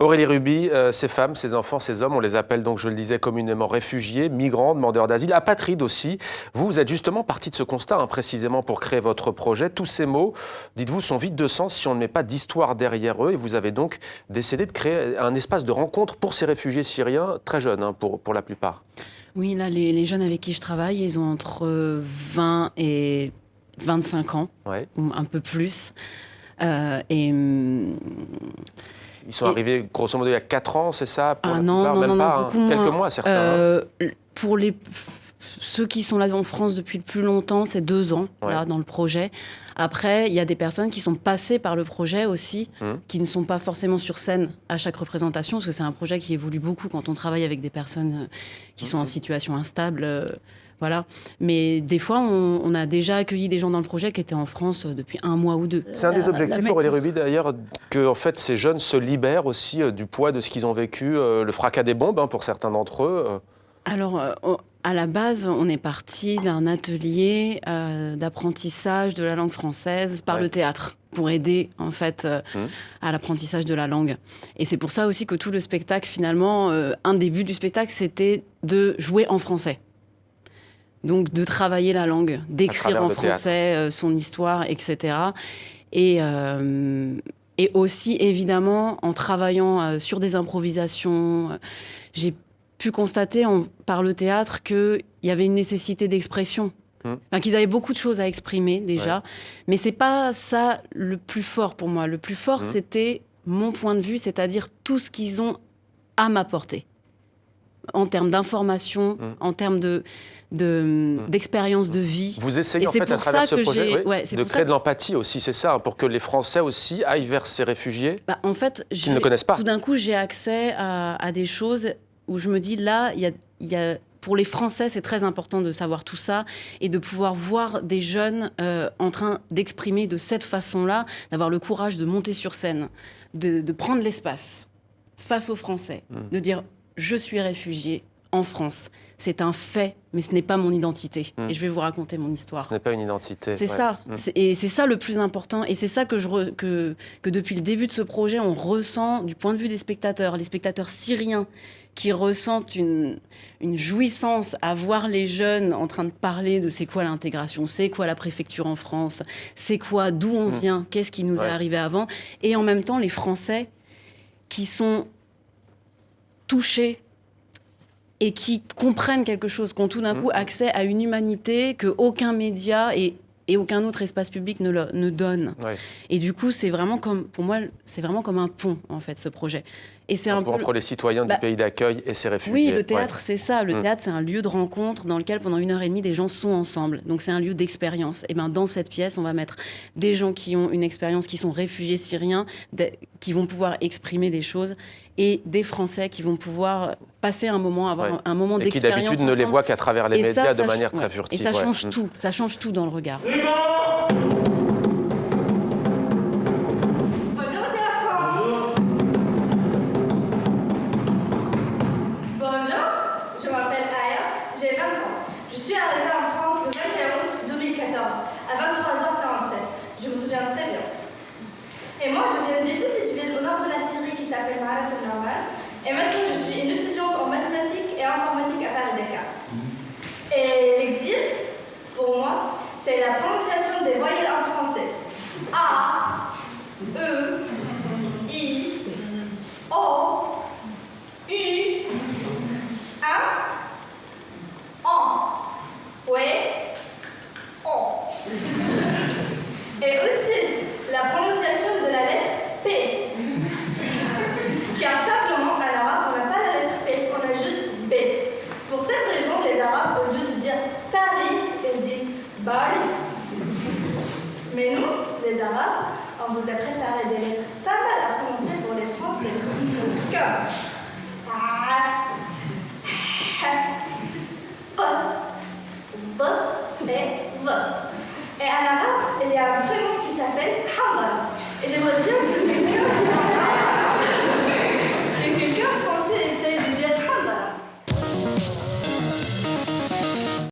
Aurélie Ruby, ces femmes, ces enfants, ces hommes, on les appelle donc, je le disais, communément réfugiés, migrants, demandeurs d'asile, apatrides aussi. Vous êtes justement parti de ce constat, précisément pour créer votre projet. Tous ces mots, dites-vous, sont vides de sens si on ne met pas d'histoire derrière eux. Et vous avez donc décidé de créer un espace de rencontre pour ces réfugiés syriens, très jeunes pour la plupart. Oui, là, les jeunes avec qui je travaille, ils ont entre 20 et 25 ans, ouais. Ou un peu plus. Ils sont arrivés, grosso modo, il y a 4 ans, c'est ça pour la non, plupart, non, même non, pas, beaucoup moins. quelques mois, certains. Pour ceux qui sont là en France depuis le plus longtemps, c'est 2 ans, là, dans le projet. Après, il y a des personnes qui sont passées par le projet aussi, qui ne sont pas forcément sur scène à chaque représentation, parce que c'est un projet qui évolue beaucoup quand on travaille avec des personnes qui sont en situation instable. Voilà. Mais des fois, on a déjà accueilli des gens dans le projet qui étaient en France depuis 1 mois ou 2. C'est un des objectifs, Aurélie Ruby, d'ailleurs, que en fait, ces jeunes se libèrent aussi du poids de ce qu'ils ont vécu, le fracas des bombes pour certains d'entre eux. Alors, à la base, on est parti d'un atelier d'apprentissage de la langue française par le théâtre, pour aider, en fait, à l'apprentissage de la langue. Et c'est pour ça aussi que tout le spectacle, finalement, un des buts du spectacle, c'était de jouer en français. Donc, de travailler la langue, d'écrire en français son histoire, etc. Et aussi, évidemment, en travaillant sur des improvisations, j'ai pu constater par le théâtre qu'il y avait une nécessité d'expression. Enfin, qu'ils avaient beaucoup de choses à exprimer déjà. Mais c'est pas ça le plus fort pour moi. Le plus fort, c'était mon point de vue, c'est-à-dire tout ce qu'ils ont à m'apporter. En termes d'information, en termes d'expérience de vie. Vous essayez en fait à travers ce projet de créer de l'empathie aussi, c'est ça, pour que les Français aussi aillent vers ces réfugiés en fait, qu'ils ne connaissent pas. Tout d'un coup, j'ai accès à des choses où je me dis, là, pour les Français, c'est très important de savoir tout ça et de pouvoir voir des jeunes en train d'exprimer de cette façon-là, d'avoir le courage de monter sur scène, de prendre l'espace face aux Français, de dire « je suis réfugié en France ». C'est un fait, mais ce n'est pas mon identité. Et je vais vous raconter mon histoire. Ce n'est pas une identité. C'est ça. Et c'est ça le plus important. Et c'est ça que depuis le début de ce projet, on ressent du point de vue des spectateurs. Les spectateurs syriens qui ressentent une jouissance à voir les jeunes en train de parler de c'est quoi l'intégration, c'est quoi la préfecture en France, c'est quoi, d'où on vient, qu'est-ce qui nous est arrivé avant. Et en même temps, les Français qui sont touchés et qui comprennent quelque chose, qui ont tout d'un coup accès à une humanité qu'aucun média et aucun autre espace public ne donne. Et du coup, c'est vraiment pour moi, c'est vraiment comme un pont, en fait, ce projet. Et c'est entre les citoyens du pays d'accueil et ces réfugiés. Oui, le théâtre, c'est ça. Le théâtre, c'est un lieu de rencontre dans lequel, pendant 1h30, des gens sont ensemble. Donc, c'est un lieu d'expérience. Et dans cette pièce, on va mettre des gens qui ont une expérience, qui sont réfugiés syriens, qui vont pouvoir exprimer des choses, et des Français qui vont pouvoir passer un moment, avoir un moment d'expérience. Et qui, d'habitude, ne les voient qu'à travers les médias de manière très furtive. Et ça change tout. Ça change tout dans le regard. Et moi, je viens d'une petite ville au nord de la Syrie qui s'appelle Marat al-Nawal. Et maintenant, je suis une étudiante en mathématiques et informatique à Paris-Descartes. Et l'exil, pour moi, c'est la prononciation des voyelles en français. A, E, I, O, U, A, O, ouais, O. Et aussi la prononciation de la lettre P. Car simplement, en arabe, on n'a pas la lettre P, on a juste B. Pour cette raison, les Arabes, au lieu de dire Paris, ils disent Baris. Mais nous, les Arabes, on vous a préparé des lettres pas mal à prononcer pour les Français. Comme B et V. Et en arabe, il y a un prénom qui s'appelle Hamar. Et j'aimerais bien